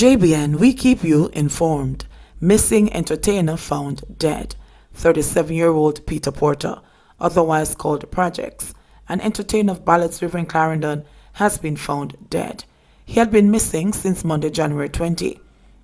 JBN, we keep you informed. Missing entertainer found dead. 37-year-old Peter Porter, otherwise called praj-x, an entertainer of Ballots River in Clarendon, has been found dead. He had been missing since Monday, January 20.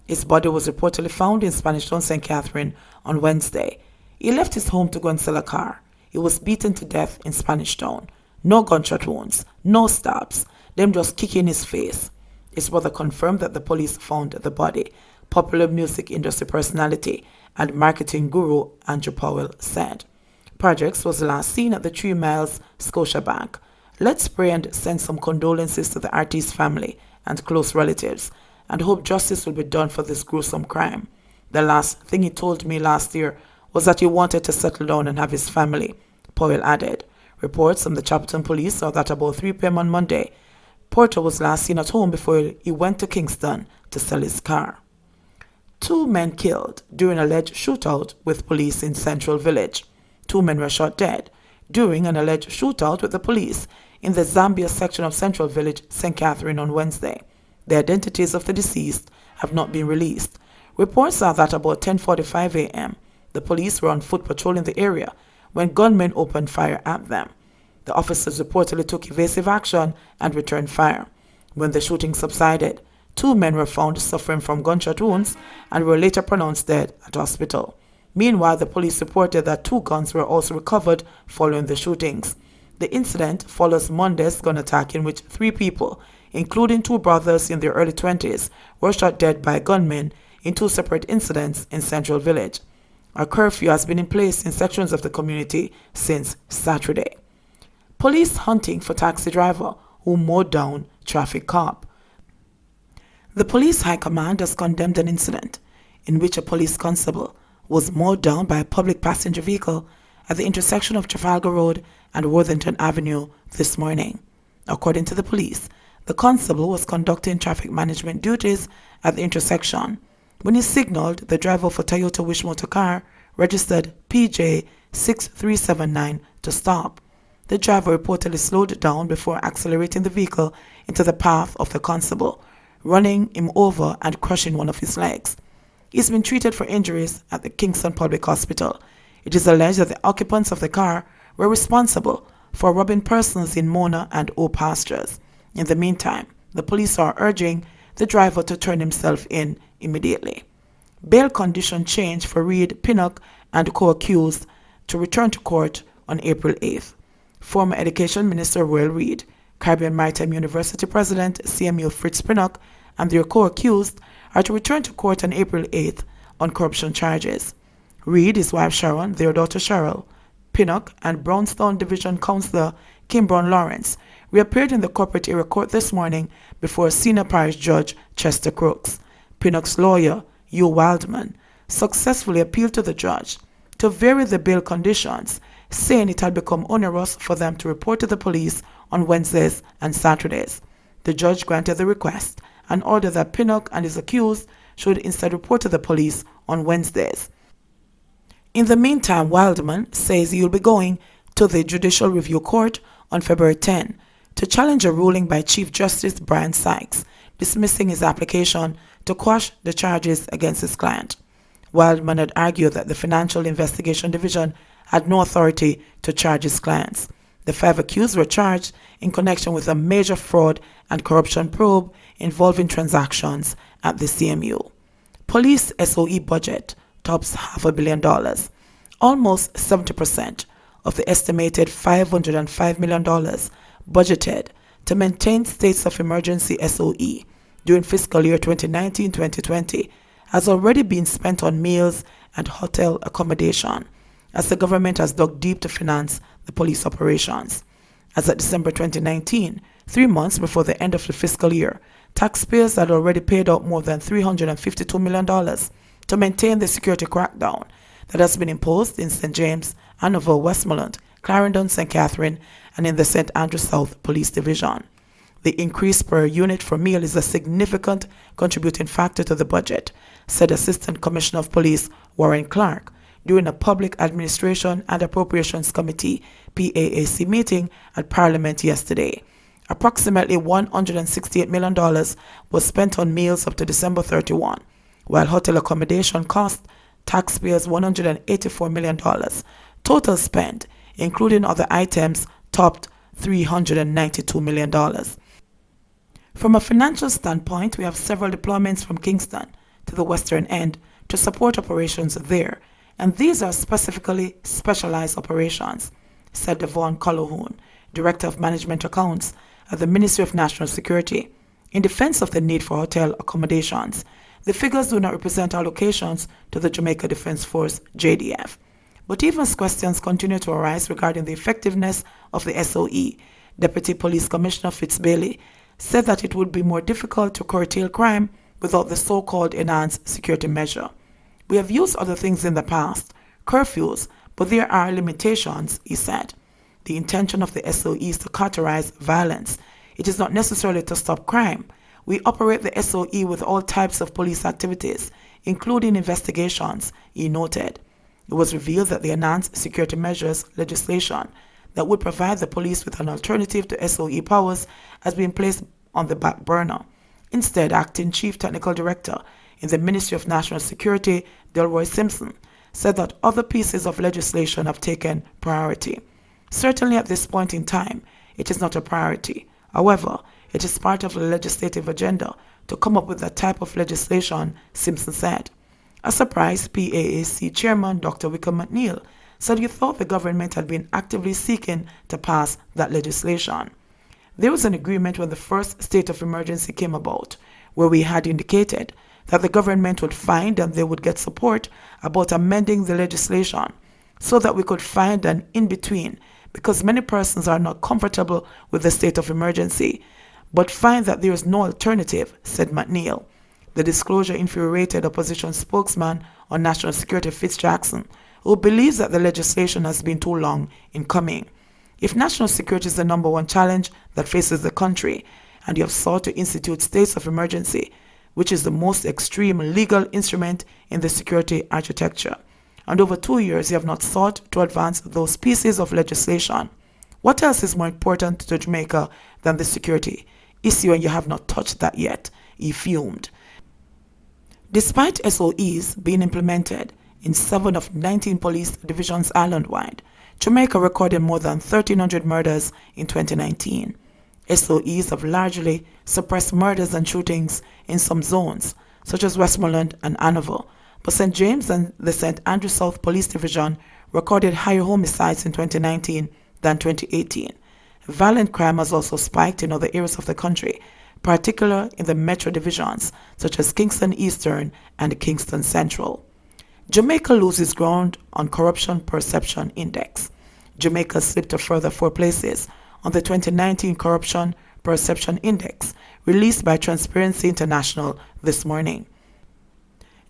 His body was reportedly found in Spanish Town, St. Catherine on Wednesday. He left his home to go and sell a car. He was beaten to death in Spanish Town. No gunshot wounds, no stabs, them just kicking his face. His brother confirmed that the police found the body. Popular music industry personality and marketing guru Andrew Powell said. Praj-x was last seen at the 3 Miles Scotiabank. Let's pray and send some condolences to the artist's family and close relatives and hope justice will be done for this gruesome crime. The last thing he told me last year was that he wanted to settle down and have his family, Powell added. Reports from the Chapelton police are that about 3 p.m. on Monday, Porter was last seen at home before he went to Kingston to sell his car. 2 men killed during alleged shootout with police in Central Village. 2 men were shot dead during an alleged shootout with the police in the Zambia section of Central Village, St. Catherine on Wednesday. The identities of the deceased have not been released. Reports are that about 10:45 a.m., the police were on foot patrolling the area when gunmen opened fire at them. The officers reportedly took evasive action and returned fire. When the shooting subsided, 2 men were found suffering from gunshot wounds and were later pronounced dead at hospital. Meanwhile, the police reported that 2 guns were also recovered following the shootings. The incident follows Monday's gun attack in which 3 people, including 2 brothers in their early 20s, were shot dead by gunmen in 2 separate incidents in Central Village. A curfew has been in place in sections of the community since Saturday. Police hunting for taxi driver who mowed down traffic cop. The police high command has condemned an incident in which a police constable was mowed down by a public passenger vehicle at the intersection of Trafalgar Road and Worthington Avenue this morning. According to the police, the constable was conducting traffic management duties at the intersection when he signaled the driver of a Toyota Wish motor car registered PJ6379 to stop. The driver reportedly slowed down before accelerating the vehicle into the path of the constable, running him over and crushing one of his legs. He's been treated for injuries at the Kingston Public Hospital. It is alleged that the occupants of the car were responsible for robbing persons in Mona and O pastures. In the meantime, the police are urging the driver to turn himself in immediately. Bail condition change for Reid, Pinnock, and co-accused to return to court on April 8th. Former Education Minister Royal Reid, Caribbean Maritime University President CMU Fritz Pinnock, and their co-accused are to return to court on April 8th on corruption charges. Reid, his wife Sharon, their daughter Cheryl, Pinnock, and Brownstown Division Councillor Kim Brown Lawrence reappeared in the corporate area court this morning before senior parish judge Chester Crooks. Pinnock's lawyer, Hugh Wildman, successfully appealed to the judge to vary the bail conditions, saying it had become onerous for them to report to the police on Wednesdays and Saturdays. The judge granted the request and ordered that Pinnock and his accused should instead report to the police on Wednesdays. In the meantime, Wildman says he will be going to the Judicial Review Court on February 10 to challenge a ruling by Chief Justice Brian Sykes dismissing his application to quash the charges against his client. Wildman had argued that the Financial Investigation Division had no authority to charge his clients. The 5 accused were charged in connection with a major fraud and corruption probe involving transactions at the CMU. Police SOE budget tops $500 million. Almost 70% of the estimated $505 million budgeted to maintain states of emergency SOE during fiscal year 2019-2020 has already been spent on meals and hotel accommodation, as the government has dug deep to finance the police operations. As of December 2019, 3 months before the end of the fiscal year, taxpayers had already paid out more than $352 million to maintain the security crackdown that has been imposed in St. James, Hanover, Westmoreland, Clarendon, St. Catherine, and in the St. Andrew South Police Division. The increase per unit for meal is a significant contributing factor to the budget, said Assistant Commissioner of Police Warren Clark during a Public Administration and Appropriations Committee (PAAC) meeting at Parliament yesterday. Approximately $168 million was spent on meals up to December 31, while hotel accommodation cost taxpayers $184 million. Total spend, including other items, topped $392 million. From a financial standpoint, we have several deployments from Kingston to the western end to support operations there, and these are specifically specialized operations, said Devon Colquhoun, Director of Management Accounts at the Ministry of National Security. In defense of the need for hotel accommodations, the figures do not represent allocations to the Jamaica Defense Force, JDF. But even as questions continue to arise regarding the effectiveness of the SOE, Deputy Police Commissioner Fitzbailey said that it would be more difficult to curtail crime without the so-called enhanced security measure. We have used other things in the past, curfews, but there are limitations, he said. The intention of the SOE is to cauterize violence. It is not necessarily to stop crime. We operate the SOE with all types of police activities, including investigations, he noted. It was revealed that the enhanced security measures legislation that would provide the police with an alternative to SOE powers has been placed on the back burner. Instead, Acting Chief Technical Director in the Ministry of National Security, Delroy Simpson, said that other pieces of legislation have taken priority. Certainly at this point in time, it is not a priority. However, it is part of the legislative agenda to come up with that type of legislation, Simpson said. A surprise, PAAC Chairman Dr. Wickham McNeil said he thought the government had been actively seeking to pass that legislation. There was an agreement when the first state of emergency came about, where we had indicated that the government would find and they would get support about amending the legislation so that we could find an in-between, because many persons are not comfortable with the state of emergency, but find that there is no alternative, said McNeil. The disclosure infuriated opposition spokesman on national security Fitz Jackson, who believes that the legislation has been too long in coming. If national security is the number one challenge that faces the country, and you have sought to institute states of emergency, which is the most extreme legal instrument in the security architecture, and over 2 years you have not sought to advance those pieces of legislation, what else is more important to Jamaica than the security issue, and you have not touched that yet? He fumed. Despite SOEs being implemented in 7 of 19 police divisions island-wide, Jamaica recorded more than 1,300 murders in 2019. SOEs have largely suppressed murders and shootings in some zones, such as Westmoreland and Annabelle, but St. James and the St. Andrew South Police Division recorded higher homicides in 2019 than 2018. Violent crime has also spiked in other areas of the country, particularly in the metro divisions such as Kingston Eastern and Kingston Central. Jamaica loses ground on Corruption Perception Index. Jamaica slipped a further 4 places on the 2019 Corruption Perception Index released by Transparency International this morning.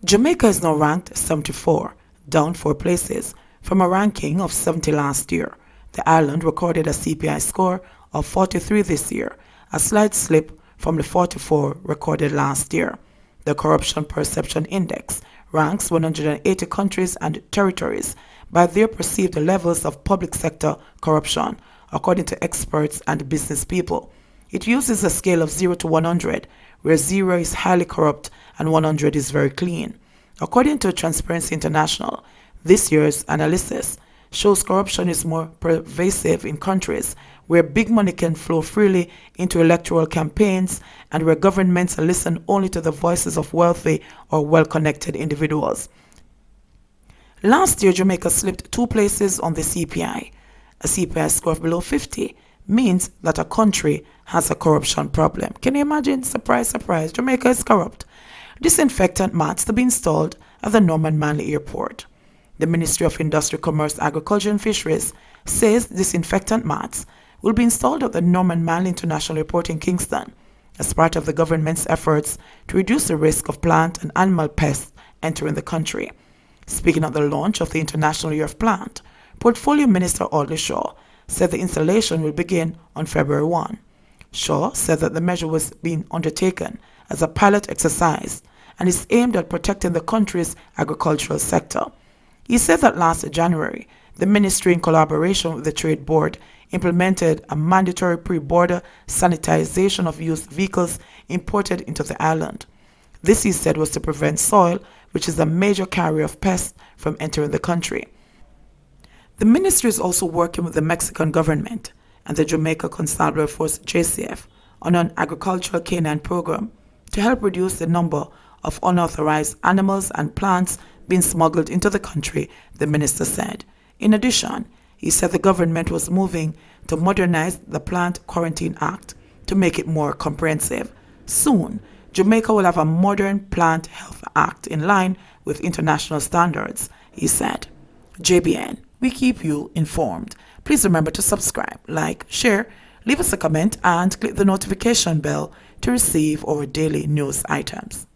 Jamaica is now ranked 74, down 4 places from a ranking of 70 last year. The island recorded a CPI score of 43 this year, a slight slip from the 44 recorded last year. The Corruption Perception Index ranks 180 countries and territories by their perceived levels of public sector corruption, according to experts and business people. It uses a scale of 0 to 100, where 0 is highly corrupt and 100 is very clean. According to Transparency International, this year's analysis shows corruption is more pervasive in countries where big money can flow freely into electoral campaigns and where governments listen only to the voices of wealthy or well-connected individuals. Last year, Jamaica slipped 2 places on the CPI. A CPI score of below 50 means that a country has a corruption problem. Can you imagine? Surprise, surprise, Jamaica is corrupt. Disinfectant mats to be installed at the Norman Manley Airport. The Ministry of Industry, Commerce, Agriculture and Fisheries says disinfectant mats will be installed at the Norman Manley International Airport in Kingston as part of the government's efforts to reduce the risk of plant and animal pests entering the country. Speaking at the launch of the International Year of Plant, Portfolio Minister Audley Shaw said the installation will begin on February 1. Shaw said that the measure was being undertaken as a pilot exercise and is aimed at protecting the country's agricultural sector. He said that last January, The ministry, in collaboration with the Trade Board, implemented a mandatory pre-border sanitization of used vehicles imported into the island. This, he said, was to prevent soil, which is a major carrier of pests, from entering the country. The ministry is also working with the Mexican government and the Jamaica Constabulary Force JCF on an agricultural canine program to help reduce the number of unauthorized animals and plants being smuggled into the country, the minister said. In addition, he said the government was moving to modernize the Plant Quarantine Act to make it more comprehensive. Soon, Jamaica will have a modern Plant Health Act in line with international standards, he said. JBN, we keep you informed. Please remember to subscribe, like, share, leave us a comment, and click the notification bell to receive our daily news items.